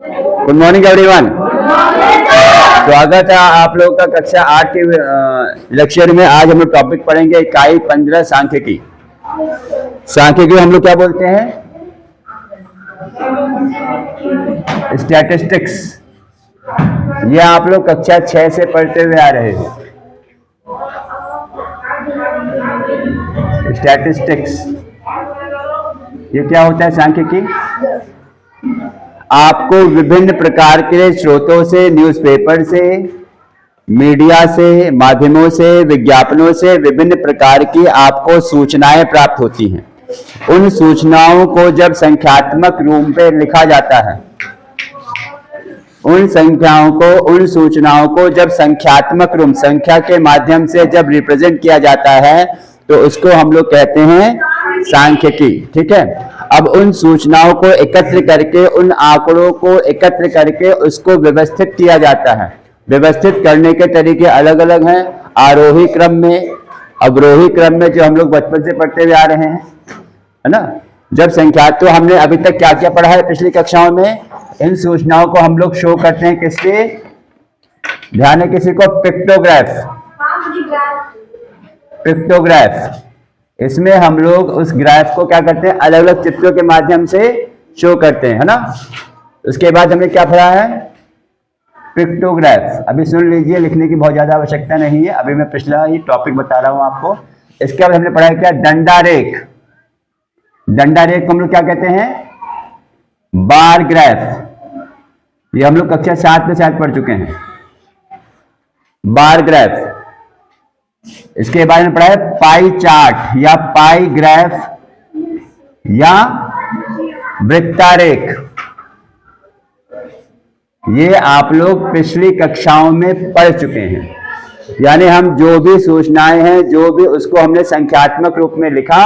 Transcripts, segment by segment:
Good morning everyone. स्वागत है आप लोगों का कक्षा 8 के लेक्चर में। आज हम लोग टॉपिक पढ़ेंगे इकाई 15 सांख्यिकी। सांख्यिकी हम लोग क्या बोलते हैं? स्टैटिस्टिक्स। ये आप लोग कक्षा 6 से पढ़ते हुए आ रहे हैं। स्टैटिस्टिक्स ये क्या होता है? सांख्यिकी आपको विभिन्न प्रकार के स्रोतों से, न्यूज़पेपर से, मीडिया से, माध्यमों से, विज्ञापनों से विभिन्न प्रकार की आपको सूचनाएं प्राप्त होती हैं। उन सूचनाओं को जब संख्यात्मक रूप में लिखा जाता है, उन सूचनाओं को जब संख्यात्मक रूप, संख्या के माध्यम से जब रिप्रेजेंट किया जाता है तो उसको हम लोग कहते हैं सांख्यिकी। ठीक है। अब उन सूचनाओं को एकत्र करके, उन आंकड़ों को एकत्र करके उसको व्यवस्थित किया जाता है। व्यवस्थित करने के तरीके अलग अलग हैं। आरोही क्रम में, अवरोही क्रम में, जो हम लोग बचपन से पढ़ते हुए आ रहे हैं, है ना। जब संख्या, तो हमने अभी तक क्या क्या पढ़ा है पिछली कक्षाओं में? इन सूचनाओं को हम लोग शो करते हैं किससे? ध्यान है किसी को? पिक्टोग्राफ। पिक्टोग्राफ। इसमें हम लोग उस ग्राफ को क्या करते हैं? अलग अलग चित्रों के माध्यम से शो करते हैं, है ना। उसके बाद हमने क्या पढ़ा है? पिक्टोग्राफ। अभी सुन लीजिए, लिखने की बहुत ज्यादा आवश्यकता नहीं है, अभी मैं पिछला ही टॉपिक बता रहा हूं आपको। इसके बाद हमने पढ़ा है क्या? दंडारेख। दंडारेख को हम लोग क्या कहते हैं? Bar graph. ये हम लोग कक्षा 7 में शायद पढ़ चुके हैं, बार ग्राफ। इसके बारे में पढ़ा है पाई चार्ट या पाई ग्राफ या वृत्तारेख। ये आप लोग पिछली कक्षाओं में पढ़ चुके हैं। यानी हम जो भी सूचनाएं हैं, जो भी उसको हमने संख्यात्मक रूप में लिखा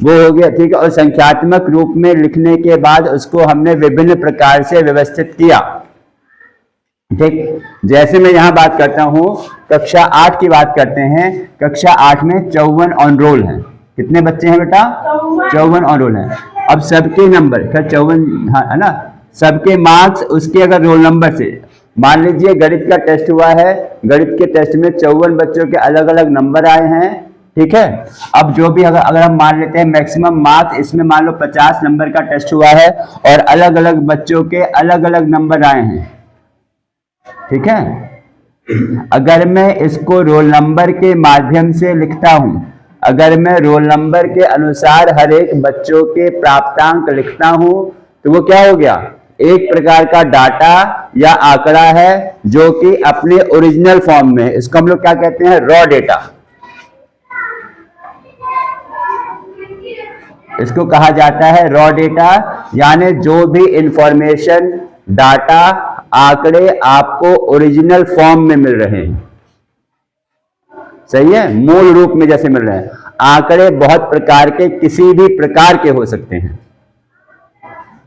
वो हो गया। ठीक है। और संख्यात्मक रूप में लिखने के बाद उसको हमने विभिन्न प्रकार से व्यवस्थित किया। ठीक। जैसे मैं यहां बात करता हूं, कक्षा 8 की बात करते हैं। कक्षा 8 में 54 ऑन रोल हैं। कितने बच्चे हैं बेटा? 54 ऑन रोल हैं। अब सबके नंबर, फिर 54, हाँ, है ना, सबके मार्क्स उसके अगर रोल नंबर से, मान लीजिए गणित का टेस्ट हुआ है, गणित के टेस्ट में 54 बच्चों के अलग अलग नंबर आए हैं। ठीक है। अब जो भी अगर हम मान लेते हैं मैक्सिमम मार्क्स, इसमें मान लो 50 नंबर का टेस्ट हुआ है और अलग अलग बच्चों के अलग अलग नंबर आए हैं। ठीक है। अगर मैं इसको रोल नंबर के माध्यम से लिखता हूं, अगर मैं रोल नंबर के अनुसार हर एक बच्चों के प्राप्तांक लिखता हूं, तो वो क्या हो गया? एक प्रकार का डाटा या आंकड़ा है जो कि अपने ओरिजिनल फॉर्म में, इसको हम लोग क्या कहते हैं? Raw data. इसको कहा जाता है रॉ डेटा। यानी जो भी इंफॉर्मेशन, डाटा, आंकड़े आपको ओरिजिनल फॉर्म में मिल रहे हैं। सही है। मूल रूप में जैसे मिल रहे हैं। आंकड़े बहुत प्रकार के, किसी भी प्रकार के हो सकते हैं,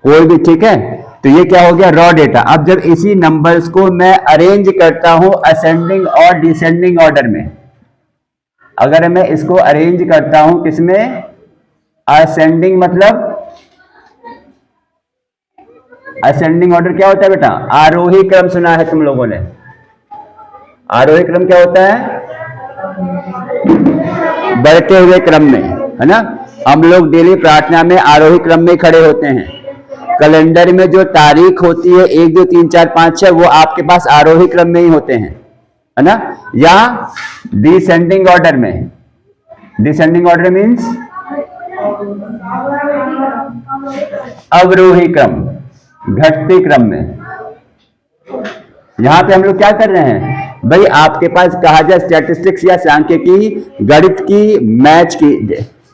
कोई भी। ठीक है। तो ये क्या हो गया? Raw data. अब जब इसी नंबर्स को मैं अरेंज करता हूं असेंडिंग और डिसेंडिंग ऑर्डर में, अगर मैं इसको अरेंज करता हूं किसमें? असेंडिंग, मतलब असेंडिंग ऑर्डर क्या होता है बेटा? आरोही क्रम सुना है तुम लोगों ने? आरोही क्रम क्या होता है? बढ़ते हुए क्रम में, है ना। हम लोग डेली प्रार्थना में आरोही क्रम में खड़े होते हैं। कैलेंडर में जो तारीख होती है 1 2 3 4 5 6, वो आपके पास आरोही क्रम में ही होते हैं, है ना। या डिसेंडिंग ऑर्डर में। डिसेंडिंग ऑर्डर मीन्स अवरोही क्रम, घटते क्रम में। यहां पे हम लोग क्या कर रहे हैं भाई? आपके पास कहा जाए स्टैटिस्टिक्स या सांख्यिकी, गणित की, मैथ की।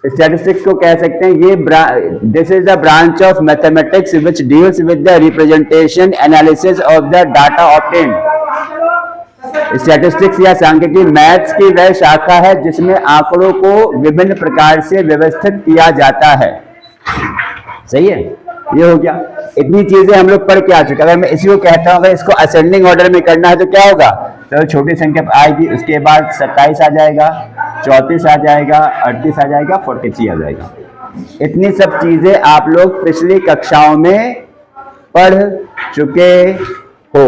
स्टैटिस्टिक्स को कह सकते हैं ये this is the branch of mathematics which deals with the representation analysis of the data obtained. Statistics या सांख्यिकी मैथ्स की वह शाखा है जिसमें आंकड़ों को विभिन्न प्रकार से व्यवस्थित किया जाता है। सही है। ये हो गया। इतनी चीजें हम लोग पढ़ के आ चुके। अगर मैं इसी को कहता हूं अगर इसको असेंडिंग ऑर्डर में करना है तो क्या होगा? तो छोटी संख्या आएगी, उसके बाद 27 आ जाएगा, 34 आ जाएगा, 38 आ जाएगा, 43 आ जाएगा। इतनी सब चीजें आप लोग पिछली कक्षाओं में पढ़ चुके हो।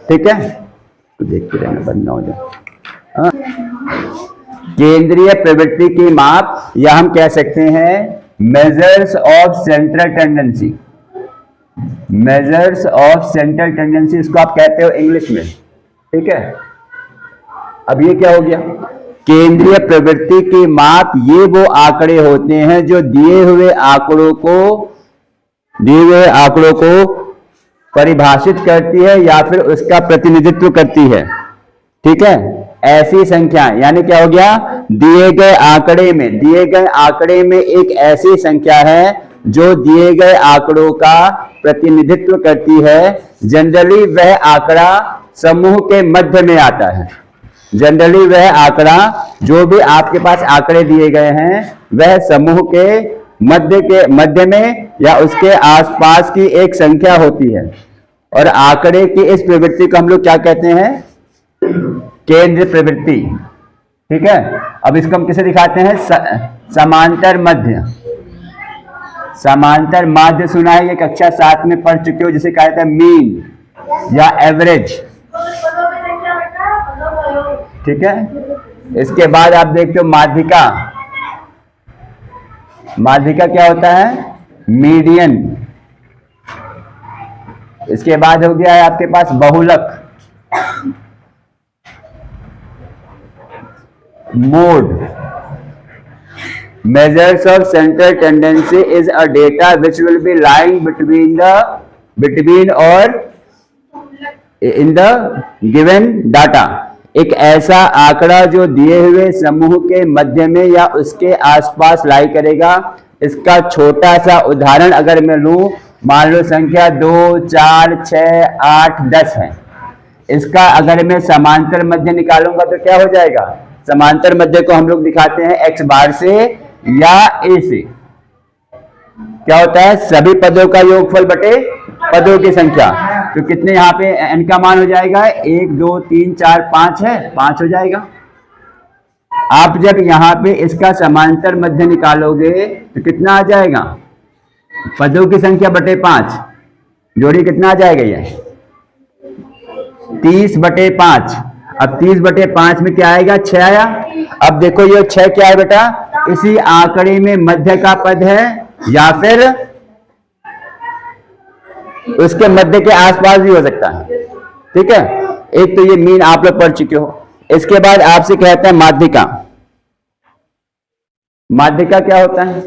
ठीक है, तो देखते रहना, बंद ना हो जाए। हाँ? केंद्रीय प्रवृत्ति की माप, या हम कह सकते हैं measures of central tendency. Measures of central tendency, इसको आप कहते हो इंग्लिश में। ठीक है, अब ये क्या हो गया? केंद्रीय प्रवृत्ति की माप, ये वो आंकड़े होते हैं जो दिए हुए आंकड़ों को परिभाषित करती है या फिर उसका प्रतिनिधित्व करती है। ठीक है, ऐसी संख्या, यानी क्या हो गया? दिए गए आंकड़े में एक ऐसी संख्या है जो दिए गए आंकड़ों का प्रतिनिधित्व करती है। जनरली वह आंकड़ा समूह के मध्य में आता है। जनरली वह आंकड़ा, जो भी आपके पास आंकड़े दिए गए हैं, वह समूह के मध्य में या उसके आसपास की एक संख्या होती है। और आंकड़े की इस प्रवृत्ति को हम लोग क्या कहते हैं? केंद्र प्रवृत्ति। ठीक है, अब इसको हम किसे दिखाते हैं? समांतर मध्य। समांतर माध्य सुना है, ये कक्षा 7 में पढ़ चुके हो, जिसे कहा जाता है मीन या एवरेज। ठीक है, इसके बाद आप देखते हो माध्यिका। माध्यिका क्या होता है? मीडियन। इसके बाद हो गया है आपके पास बहुलक, mode. Measures of central tendency is a data which will be lying between or in the given data। एक ऐसा आंकड़ा जो दिए हुए समूह के मध्य में या उसके आसपास लाई करेगा। इसका छोटा सा उदाहरण अगर मैं लूं, मान लो संख्या 2, 4, 6, 8, 10 है। इसका अगर मैं समांतर मध्य निकालूंगा तो क्या हो जाएगा? समांतर मध्य को हम लोग दिखाते हैं x बार से या a से। क्या होता है? सभी पदों का योगफल बटे पदों की संख्या। तो कितने यहाँ पे n का मान हो जाएगा? 1, 2, 3, 4, 5 है, 5 हो जाएगा। आप जब यहाँ पे इसका समांतर मध्य निकालोगे तो कितना आ जाएगा? पदों की संख्या बटे 5, जोड़ी कितना आ जाएगा? ये 30/5। अब 30/5 में क्या आएगा? 6 आया। अब देखो ये 6 क्या है बेटा? इसी आंकड़े में मध्य का पद है या फिर उसके मध्य के आसपास भी हो सकता है। ठीक है, एक तो ये मीन आप लोग पढ़ चुके हो। इसके बाद आपसे कहते हैं माध्यिका। माध्यिका क्या होता है?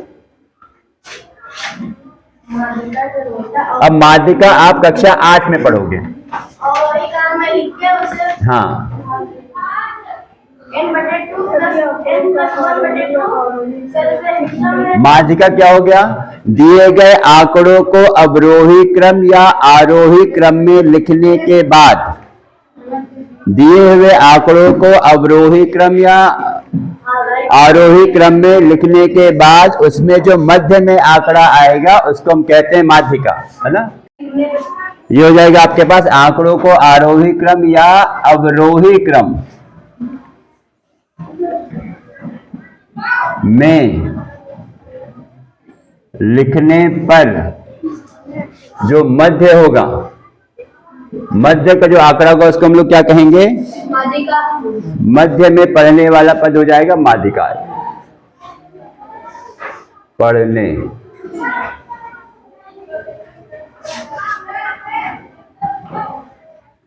अब माध्यिका आप कक्षा 8 में पढ़ोगे। हाँ, माध्यिका क्या हो गया? दिए गए आंकड़ों को अवरोही क्रम या आरोही क्रम में लिखने के बाद, दिए हुए आंकड़ों को अवरोही क्रम या आरोही क्रम में लिखने के बाद उसमें जो मध्य में आंकड़ा आएगा उसको हम कहते हैं माध्यिका, है ना? ये हो जाएगा आपके पास आंकड़ों को आरोही क्रम या अवरोही क्रम में लिखने पर जो मध्य होगा, मध्य का जो आंकड़ा होगा उसको हम लोग क्या कहेंगे? माध्यिका। मध्य में पढ़ने वाला पद हो जाएगा माध्यिका। पढ़ने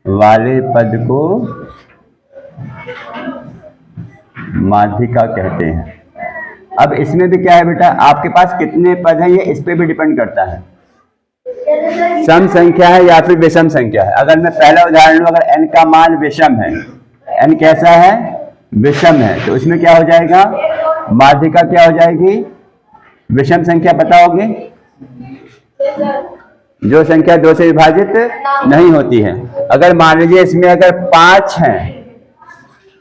वाले पद को माध्यिका कहते हैं। अब इसमें भी क्या है बेटा? आपके पास कितने पद हैं ये इस पे भी डिपेंड करता है। सम संख्या है या फिर विषम संख्या है। अगर मैं पहला उदाहरण लूं, अगर n का मान विषम है, n कैसा है? विषम है, तो उसमें क्या हो जाएगा? माध्यिका क्या हो जाएगी? विषम संख्या बताओगे? जो संख्या 2 से विभाजित नहीं होती है। अगर मान लीजिए इसमें अगर 5 हैं,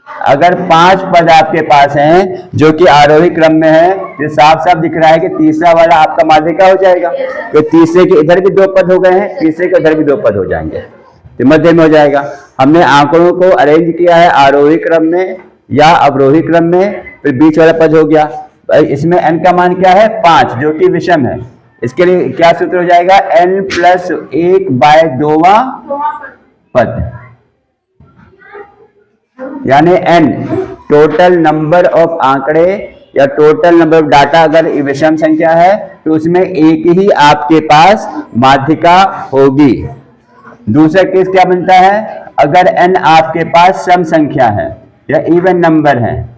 अगर 5 पद आपके पास हैं जो कि आरोही क्रम में है, ये साफ साफ दिख रहा है कि तीसरा वाला आपका माध्यिका हो जाएगा। तो तीसरे के इधर भी 2 पद हो गए हैं, तीसरे के इधर भी 2 पद हो जाएंगे, तो मध्य में हो जाएगा। हमने आंकड़ों को अरेंज किया है आरोही क्रम में या अवरोही क्रम में, फिर बीच वाला पद हो गया। इसमें n का मान क्या है? 5, जो कि विषम है। इसके लिए क्या सूत्र हो जाएगा, n+1/2वां पद, यानी n टोटल नंबर ऑफ आंकड़े या टोटल नंबर ऑफ डाटा अगर विषम संख्या है तो उसमें एक ही आपके पास माध्यिका होगी। दूसरा केस क्या बनता है, अगर n आपके पास सम संख्या है या इवन नंबर है,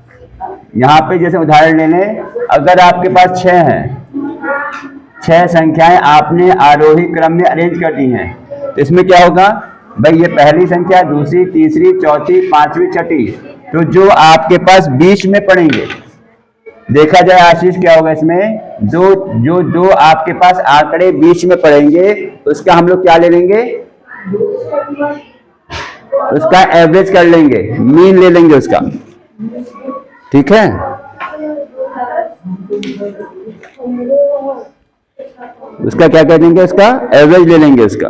यहां पे जैसे उदाहरण ले लें, अगर आपके पास 6 है, 6 संख्याएं आपने आरोही क्रम में अरेंज कर दी हैं, तो इसमें क्या होगा भाई, ये पहली संख्या, दूसरी, तीसरी, चौथी, पांचवी, छठी, तो जो आपके पास बीच में पड़ेंगे, देखा जाए आशीष क्या होगा इसमें, जो आपके पास आंकड़े बीच में पड़ेंगे उसका हम लोग क्या ले लेंगे, उसका एवरेज कर लेंगे, मीन ले लेंगे उसका, ठीक है। उसका क्या कर देंगे, उसका एवरेज ले लेंगे उसका।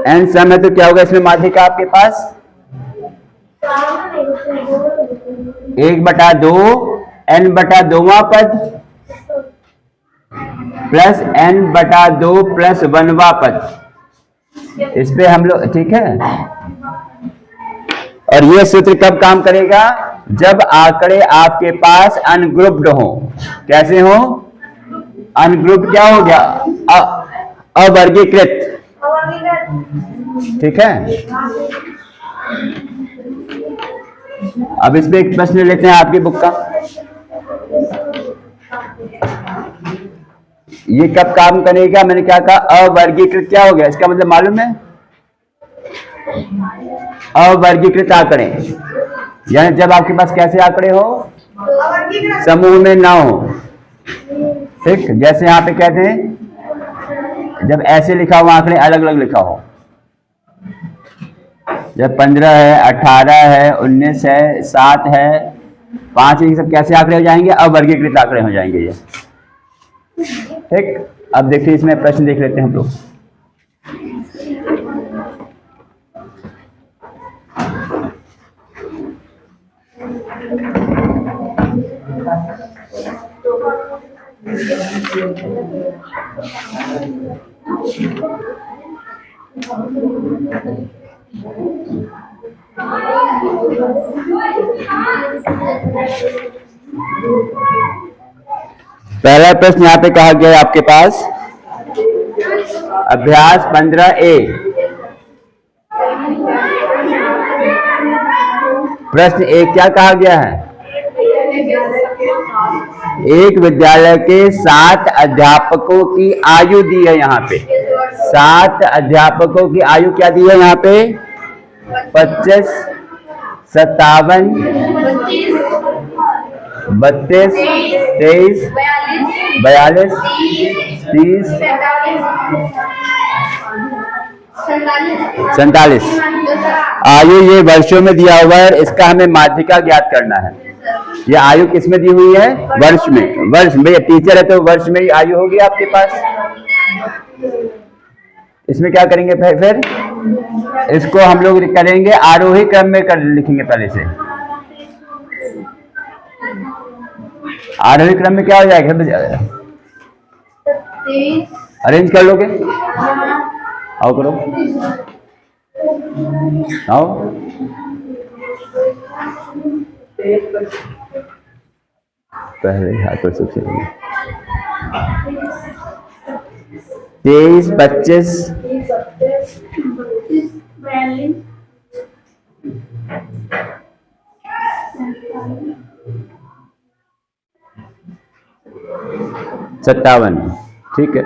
एन सम है तो क्या होगा इसमें माध्यिका आपके पास 1/2 n/2वां पद प्लस n/2 प्लस 1वां पद, इस पे हम लोग, ठीक है। और ये सूत्र कब काम करेगा, जब आंकड़े आपके पास अनग्रुप्ड हो। कैसे हो, अनग्रुप्ड क्या हो गया, अवर्गीकृत, ठीक है। अब इस पे एक प्रश्न लेते हैं आपकी बुक का, ये कब काम करेगा, मैंने क्या कहा, अवर्गीकृत क्या हो गया, इसका मतलब मालूम है, अवर्गीकृत आंकड़े, यानी जब आपके पास कैसे आंकड़े हो, समूह में ना हो, ठीक। जैसे यहां पे कहते हैं जब ऐसे लिखा हुआ आंकड़े अलग अलग लिखा हो, जब 15 है, 18 है, 19 है, 7 है, 5, ये सब कैसे आंकड़े हो जाएंगे, अवर्गीकृत आंकड़े हो जाएंगे ये, ठीक। अब देखिए इसमें प्रश्न देख लेते हैं हम लोग। पहला प्रश्न यहाँ पे कहा गया है आपके पास, अभ्यास 15A, प्रश्न 1 क्या कहा गया है, एक विद्यालय के 7 अध्यापकों की आयु दी है, यहाँ पे 7 अध्यापकों की आयु क्या दी है यहाँ पे, 25, 57, 32, 23, 42, 30, 47 आयु ये वर्षों में दिया हुआ है। इसका हमें माध्यिका ज्ञात करना है। ये आयु किस में दी हुई है, वर्ष में, वर्ष में, टीचर है तो वर्ष में ही आयु होगी आपके पास। इसमें क्या करेंगे फिर इसको हम लोग करेंगे आरोही क्रम में कर लिखेंगे, पहले से आरोही क्रम में क्या हो जाएगा, अरेंज कर लोगे, आओ करो, आओ, पहले हाथों सबसे 23, 25, 57, ठीक है।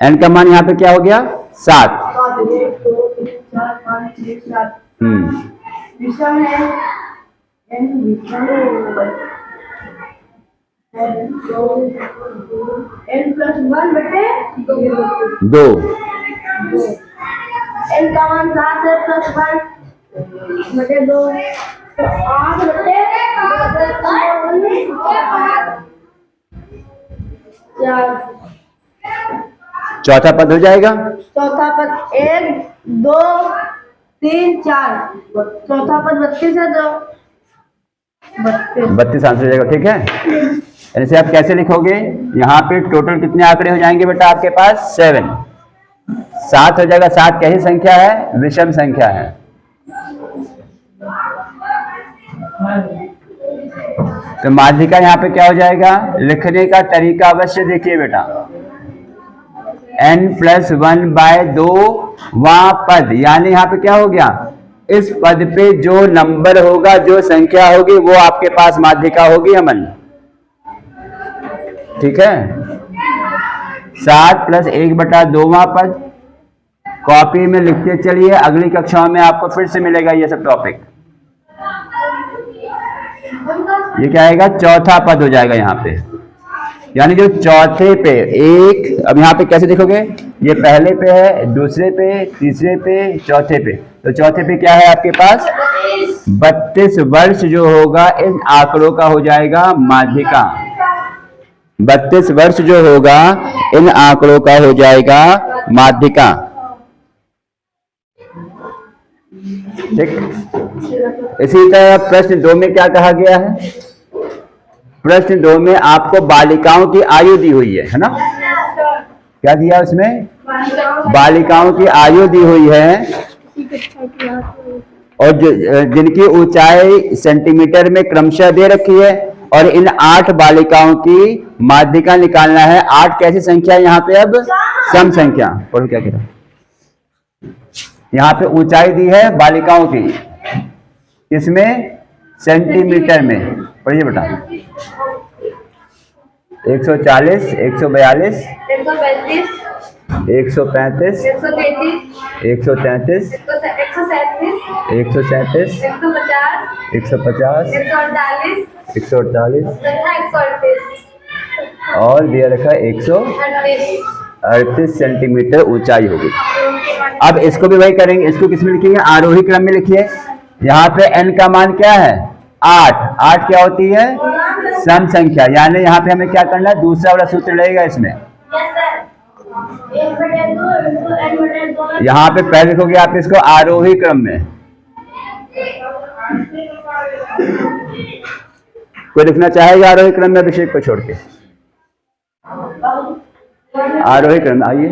एन का मान यहाँ पे क्या हो गया, 7। दो एन का मान 7 है प्लस 1 बटे 2 तो 8 बटे 4। चौथा पद हो जाएगा, चौथा पद 1, 2, 3, 4, चौथा पद 32 है तो 32 आंसर हो जाएगा। ठीक है, ऐसे आप कैसे लिखोगे, यहाँ पे टोटल कितने आंकड़े हो जाएंगे बेटा आपके पास 7 हो जाएगा। 7 कैसी संख्या है, विषम संख्या है। तो माध्यिका यहाँ पे क्या हो जाएगा, लिखने का तरीका अवश्य देखिए बेटा, n+1/2 वहां पद, यानी यहाँ पे क्या हो गया, इस पद पे जो नंबर होगा, जो संख्या होगी, वो आपके पास माध्यिका होगी अमन। ठीक है, 7 + 1/2वां पद कॉपी में लिखते चलिए, अगली कक्षाओं में आपको फिर से मिलेगा ये सब टॉपिक। ये क्या आएगा, चौथा पद हो जाएगा यहाँ पे, यानी जो चौथे पे एक, अब यहाँ पे कैसे देखोगे, ये पहले पे है, दूसरे पे, तीसरे पे, चौथे पे, तो चौथे पे क्या है आपके पास 32 वर्ष जो होगा इन आंकड़ों का हो जाएगा माध्यिका। 32 वर्ष जो होगा इन आंकड़ों का हो जाएगा माध्यिका। ठीक, इसी तरह प्रश्न 2 में क्या कहा गया है, प्रश्न 2 में आपको बालिकाओं की आयु दी हुई है ना, क्या दिया उसमें, बालिकाओं की आयु दी हुई है, और जिनकी ऊंचाई सेंटीमीटर में क्रमशः दे रखी है, और इन 8 बालिकाओं की माध्यिका निकालना है। 8 कैसी संख्या है यहाँ पे, अब सम संख्या। पढ़ो क्या कह रहा है, यहाँ पे ऊंचाई दी है बालिकाओं की, इसमें सेंटीमीटर में, पढ़िए बेटा, 140, 142, 135, 133, 137, 150, 148 और दिया रखा 138 सेंटीमीटर ऊंचाई होगी। अब इसको भी वही करेंगे, इसको किस में लिखेंगे, आरोही क्रम में लिखिए। यहाँ पे n का मान क्या है 8, 8 क्या होती है सम संख्या, यानी यहाँ पे हमें क्या करना है, दूसरा वाला सूत्र लगेगा इसमें। यहाँ पे पहले लिखोगे आप इसको आरोही क्रम में, कोई लिखना चाहेगा आरोही क्रम में, अभिषेक को छोड़ के आरोही क्रम में आइए।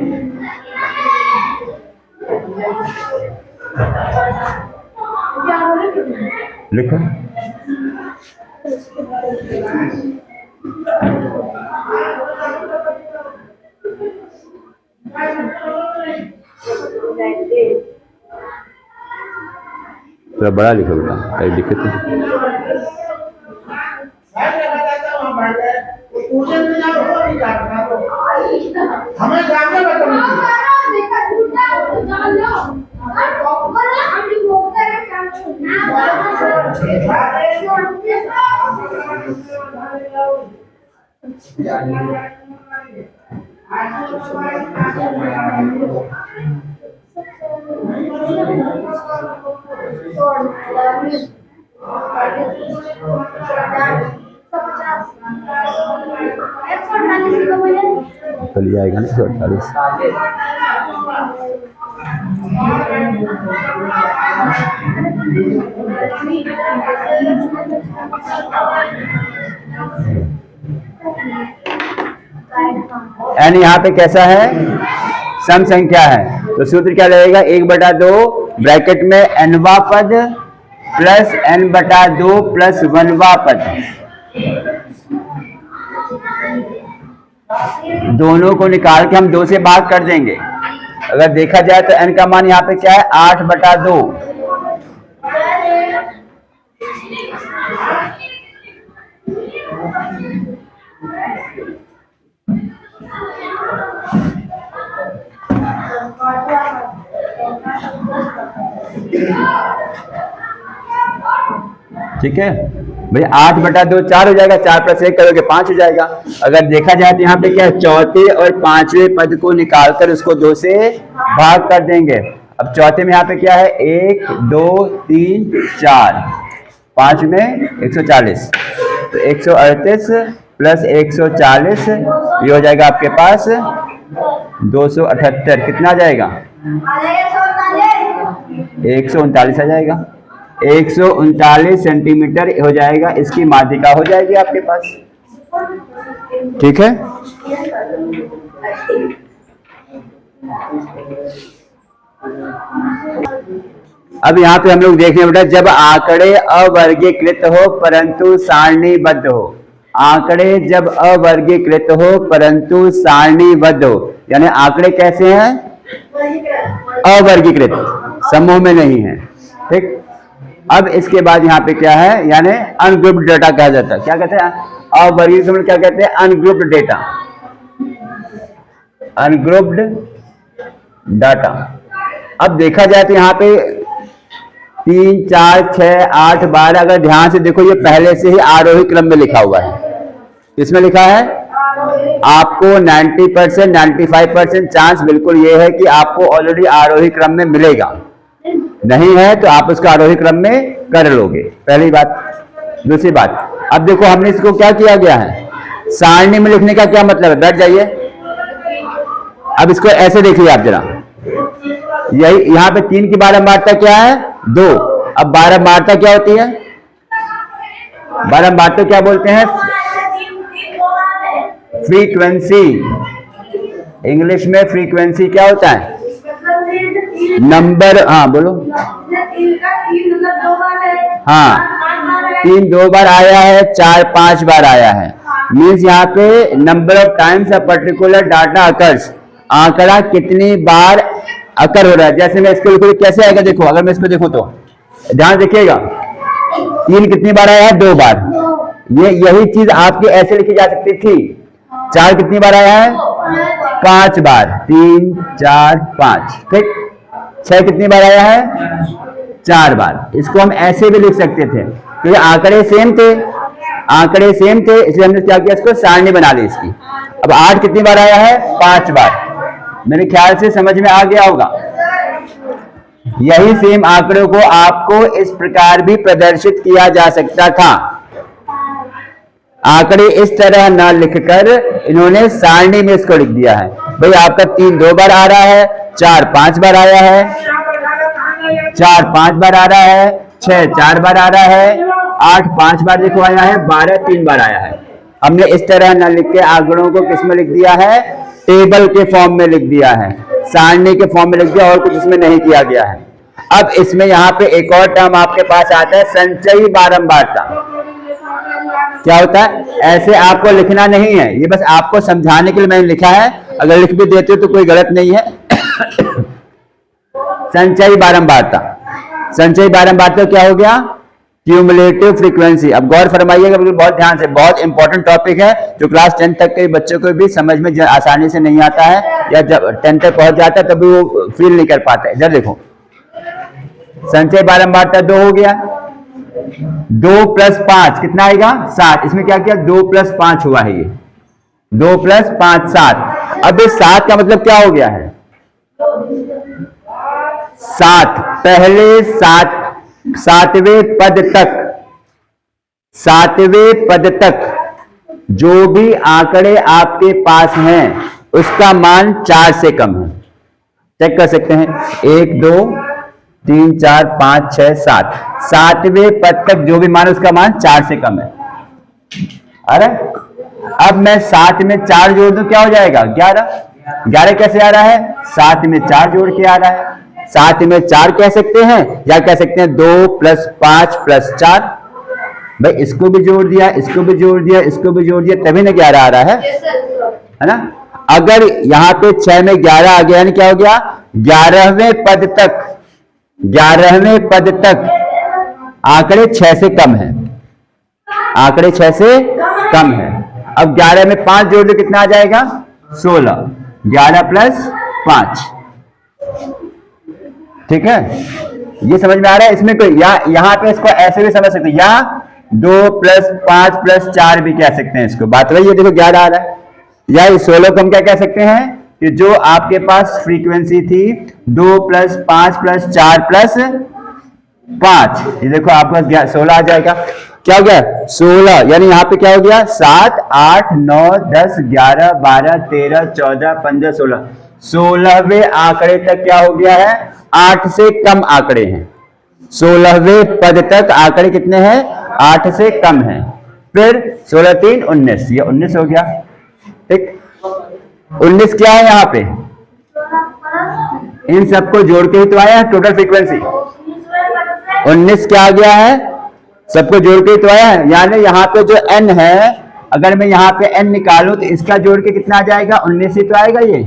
लिखो, थोड़ा बड़ा लिखो बेटा, कहीं लिखे तो हमें चलिए आएगा ना 148। एन यहाँ पे कैसा है, सम संख्या है, तो सूत्र क्या लगेगा, 1/2 ब्रैकेट में nवा पद प्लस n/2 प्लस 1वां पद, दोनों को निकाल के हम 2 से भाग कर देंगे। अगर देखा जाए तो n का मान यहाँ पे क्या है 8/2, ठीक है भाई, 8/2 4 हो जाएगा, 4 + 1 करोगे 5 हो जाएगा। अगर देखा जाए तो यहाँ पे क्या है, चौथे और पांचवें पद को निकालकर उसको 2 से भाग कर देंगे। अब चौथे में यहाँ पे क्या है 1 2 3 4, 5 में 140, तो 138 प्लस 140 ये हो जाएगा आपके पास 278, कितना आ जाएगा 139 आ जाएगा। 139 सेंटीमीटर हो जाएगा, इसकी माध्यिका हो जाएगी आपके पास। ठीक है, अब यहाँ पे हम लोग देख रहे हैं बेटा, जब आंकड़े अवर्गीकृत हो परंतु सारणीबद्ध हो, आंकड़े जब अवर्गीकृत हो परंतु सारणीबद्ध हो, यानी आंकड़े कैसे हैं? अवर्गीकृत, समूह में नहीं है। ठीक, अब इसके बाद यहाँ पे क्या है, यानी अनग्रुप्ड डेटा कहा जाता है। क्या कहते हैं? अवर्गीकृत क्या कहते हैं? Ungrouped data, ungrouped data. अब देखा जाए तो यहाँ पे 3, 4, 6, 8, 12, अगर ध्यान से देखो ये पहले से ही आरोही क्रम में लिखा हुआ है। इसमें लिखा है आपको 90%, 95% चांस बिल्कुल ये है कि आपको ऑलरेडी आरोही क्रम में मिलेगा, नहीं है तो आप उसका आरोही क्रम में कर लोगे, पहली बात। दूसरी बात, अब देखो हमने इसको क्या किया गया है, सारणी में लिखने का क्या मतलब है? बैठ जाइए, अब इसको ऐसे देखिए आप जरा, यही यहाँ पे 3 की बारंबारता क्या है? 2। अब बारंबारता क्या होती है? बारंबारता क्या बोलते हैं? फ्रीक्वेंसी। इंग्लिश में फ्रीक्वेंसी क्या होता है? नंबर। हाँ बोलो। हाँ, 3 2 बार आया है, 4 5 बार आया है, मीन्स यहाँ पे number of times a particular data occurs, आंकड़ा कितनी बार अकर हो रहा है। जैसे मैं इसको लिखूं कैसे आएगा, देखो अगर मैं इसको देखूं तो ध्यान देखिएगा, 3 कितनी बार आया है? 2 बार। ये यही चीज आपकी ऐसे लिखी जा सकती थी। 4 कितनी बार आया है? 5 बार, 3 4 5। ठीक, 6 कितनी बार आया है? 4 बार। इसको हम ऐसे भी लिख सकते थे, तो ये आंकड़े सेम थे, आंकड़े सेम थे, इसलिए हमने क्या किया, इसको सारणी बना ली इसकी। अब 8 कितनी बार आया है? 5 बार। मेरे ख्याल से समझ में आ गया होगा। यही सेम आंकड़ों को आपको इस प्रकार भी प्रदर्शित किया जा सकता था। आंकड़े इस तरह न लिखकर इन्होंने सारणी में इसको लिख दिया है। भाई आपका 3 2 बार आ रहा है, 4 5 बार आया है, 4 5 बार आ रहा है, 6 4 बार आ रहा है, 8 5 बार देखो आया है, 12 3 बार आया है। हमने इस तरह न लिख के आंकड़ों को किस में लिख दिया है? टेबल के फॉर्म में लिख दिया है, सारणी के फॉर्म में लिख दिया, और कुछ इसमें नहीं किया गया है। अब इसमें यहाँ पे एक और टर्म आपके पास आता है, संचयी बारंबारता। क्या होता है? ऐसे आपको लिखना नहीं है, ये बस आपको समझाने के लिए मैंने लिखा है, अगर लिख भी देते हो तो कोई गलत नहीं है। संचयी बारंबारता, संचयी बारंबारता क्या हो गया? Cumulative frequency. अब गौर फरमाइएगा बिल्कुल बहुत ध्यान से, बहुत इंपॉर्टेंट टॉपिक है जो क्लास 10 तक के बच्चों को भी समझ में आसानी से नहीं आता है, या जब 10 तक पहुंच जाता है तभी वो फील नहीं कर पाता है। इधर देखो, संचय बारंबारता 2 हो गया, 2 + 5 कितना आएगा? 7। इसमें क्या किया? 2 + 5 हुआ है, ये 2 + 5 7। अब इस 7 का मतलब क्या हो गया है? 7 पहले 7वें पद तक, 7वें पद तक जो भी आंकड़े आपके पास हैं उसका मान 4 से कम है। चेक कर सकते हैं, 1 2 3 4 5 6 7, 7वें पद तक जो भी मान उसका मान 4 से कम है। अरे अब मैं 7 में 4 जोड़ दूं क्या हो जाएगा? 11। 11 कैसे आ रहा है? 7 में 4 जोड़ के आ रहा है। 7 में 4 कह सकते हैं, या कह सकते हैं 2 + 5 + 4। भाई इसको भी जोड़ दिया, इसको भी जोड़ दिया, इसको भी जोड़ दिया, तभी ना 11 आ रहा है ना। अगर यहाँ पे 6 में 11 आ गया, यानी क्या हो गया? 11वें पद तक, 11वें पद तक आंकड़े 6 से कम है, आंकड़े 6 से कम है। अब 11 में 5 जोड़ दो कितना आ जाएगा? 16। 11 + 5। ठीक है, ये समझ में आ रहा है? इसमें कोई या यहाँ पे इसको ऐसे भी समझ सकते हैं, या 2 + 5 + 4 भी कह सकते हैं इसको। बात वही है, देखो 11 आ रहा है, या 16 को हम क्या कह सकते हैं कि जो आपके पास फ्रीक्वेंसी थी 2 + 5 + 4 + 5, ये देखो आपका 16 आ जाएगा। क्या हो गया? 16, यानी यहाँ पे क्या हो गया? 7 8 9 10 11 12 13 14 15 16, 16वें आंकड़े तक क्या हो गया है? 8 से कम आंकड़े हैं। 16वें पद तक आंकड़े कितने हैं? 8 से कम हैं। फिर 16 3 19, ये 19 हो गया। ठीक, 19 क्या है यहाँ पे? इन सबको जोड़ के ही तो आया है टोटल फ्रीक्वेंसी। 19 क्या आ गया है? सबको जोड़ के ही तो आया है। यानी यहाँ पे जो n है, अगर मैं यहाँ पे n निकालूं तो इसका जोड़ के कितना आ जाएगा? 19 ही तो आएगा। ये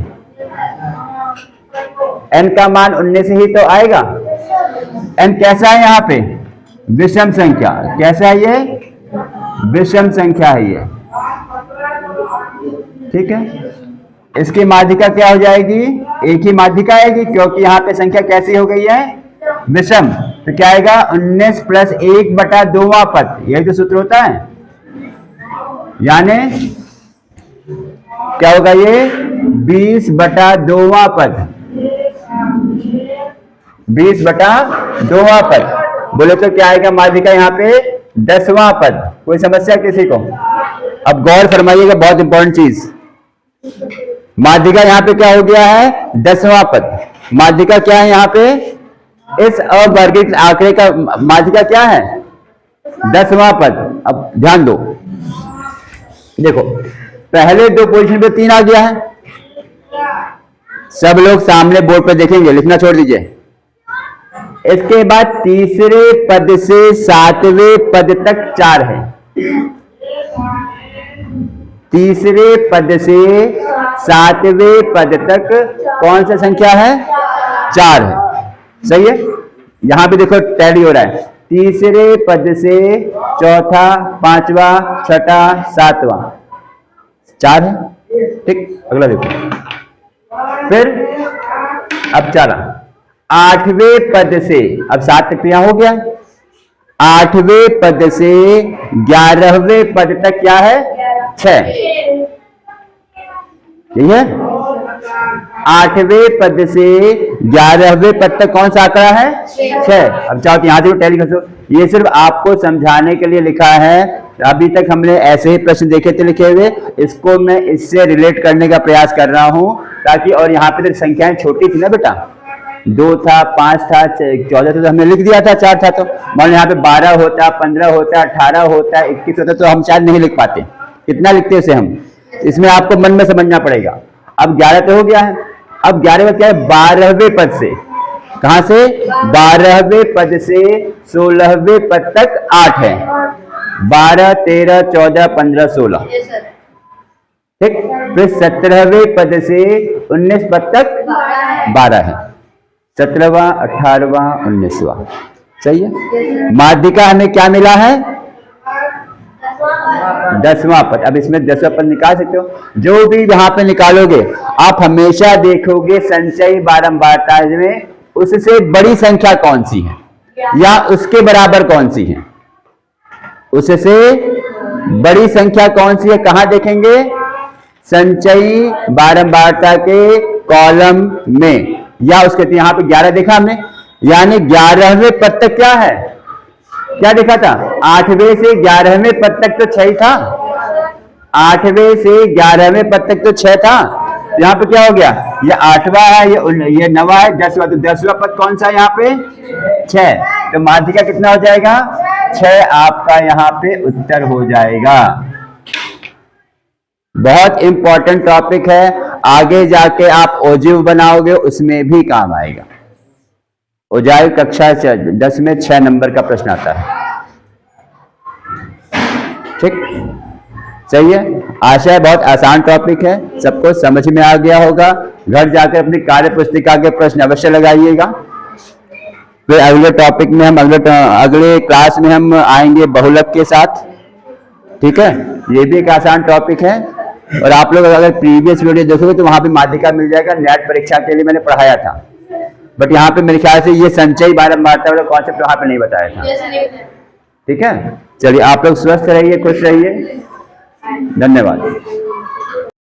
n का मान 19 ही तो आएगा। n कैसा है यहाँ पे? विषम संख्या। कैसा है ये? विषम संख्या है ये। ठीक है, इसकी माध्यिका क्या हो जाएगी? एक ही माध्यिका आएगी, क्योंकि यहाँ पे संख्या कैसी हो गई है? विषम। तो क्या आएगा? 19 प्लस 1/2वां पद, यही तो सूत्र होता है। यानी क्या होगा ये? 20/2वां पद। 20/2वां पद बोले तो क्या आएगा माध्यिका यहाँ पे? 10वां पद। कोई समस्या किसी को? अब गौर फरमाइएगा, बहुत इंपॉर्टेंट चीज। माध्यिका यहाँ पे क्या हो गया है? 10वां पद। माध्यिका क्या है यहाँ पे? इस अवर्गित आंकड़े का माध्यिका क्या है? 10वां पद। अब ध्यान दो, देखो पहले दो पोजीशन पे 3 आ गया है। सब लोग सामने बोर्ड पर देखेंगे, लिखना छोड़ दीजिए। इसके बाद तीसरे पद से 7वें पद तक 4 है। तीसरे पद से 7वें पद तक कौन सा संख्या है? 4 है। सही है, यहां पे देखो टैली हो रहा है। तीसरे पद से चौथा, 5वां, 6ठा, 7वां 4 है। ठीक, अगला देखो। फिर अब 4 8वें पद से, अब 7 तक यहां हो गया। 8वें पद से 11वें पद तक क्या है? 6। यही है। 8वें पद से 11वें पद तक कौन सा आंकड़ा है? 6। अब चाहो तो यहां से टैली कर दो। ये सिर्फ आपको समझाने के लिए लिखा है। अभी तक हमने ऐसे ही प्रश्न देखे थे लिखे हुए, इसको मैं इससे रिलेट करने का प्रयास कर रहा हूं ताकि, और यहाँ पे तो संख्याएं छोटी थी ना बेटा, 2 था, 5 था, 14 था, तो हमने लिख दिया था, 4 था। तो मान लो यहाँ पे 12 होता, 15 होता, 18 होता, 21 होता, तो हम शायद नहीं लिख पाते। कितना लिखते उसे हम? इसमें आपको मन में समझना पड़ेगा। अब 11 तो हो गया है। अब 11 में क्या है? 12वें पद से, कहां से? 12वें पद से 16वें पद तक 8 है। 12 13 14 15 16। ठीक, फिर 17वें पद से 19 पद तक 12 है। 17वां, 18वां, 19वां। सही है। माध्यिका हमें क्या मिला है? 10वां पद। अब इसमें 10वां पद निकाल सकते हो। जो भी यहां पे निकालोगे, आप हमेशा देखोगे संचयी बारंबारता में उससे बड़ी संख्या कौन सी है या उसके बराबर कौन सी है। उससे बड़ी संख्या कौन सी है कहां देखेंगे? संचयी बारंबारता के कॉलम में, या उसके यहां पे 11 देखा हमने, यानी 11वें पद तक क्या है? क्या देखा था? 8वें से 11वें पद तक तो 6 था। 8वें से 11वें पद तक तो 6 था। यहाँ पे क्या हो गया? ये 8वां है, ये 9वां है, 10वां। तो 10वां पद कौन सा है यहाँ पे? 6। तो माध्यिका कितना हो जाएगा? 6 आपका यहाँ पे उत्तर हो जाएगा। बहुत इंपॉर्टेंट टॉपिक है, आगे जाके आप ओजीव बनाओगे उसमें भी काम आएगा। ओजाइव कक्षा 10 में 6 नंबर का प्रश्न आता है। ठीक, सही है। आशा है बहुत आसान टॉपिक है, सबको समझ में आ गया होगा। घर जाकर अपनी कार्य पुस्तिका के प्रश्न अवश्य लगाइएगा। फिर अगले टॉपिक में हम अगले क्लास में हम आएंगे बहुलक के साथ। ठीक है, ये भी एक आसान टॉपिक है। और आप लोग अगर प्रीवियस वीडियो देखोगे तो वहां पे माध्यिका मिल जाएगा। नेट परीक्षा के लिए मैंने पढ़ाया था, बट यहाँ पे मेरे ख्याल से ये संचयी बारंबारता वाला कॉन्सेप्ट वहां पे नहीं बताया था। ठीक है, चलिए आप लोग स्वस्थ रहिए, खुश रहिए। धन्यवाद।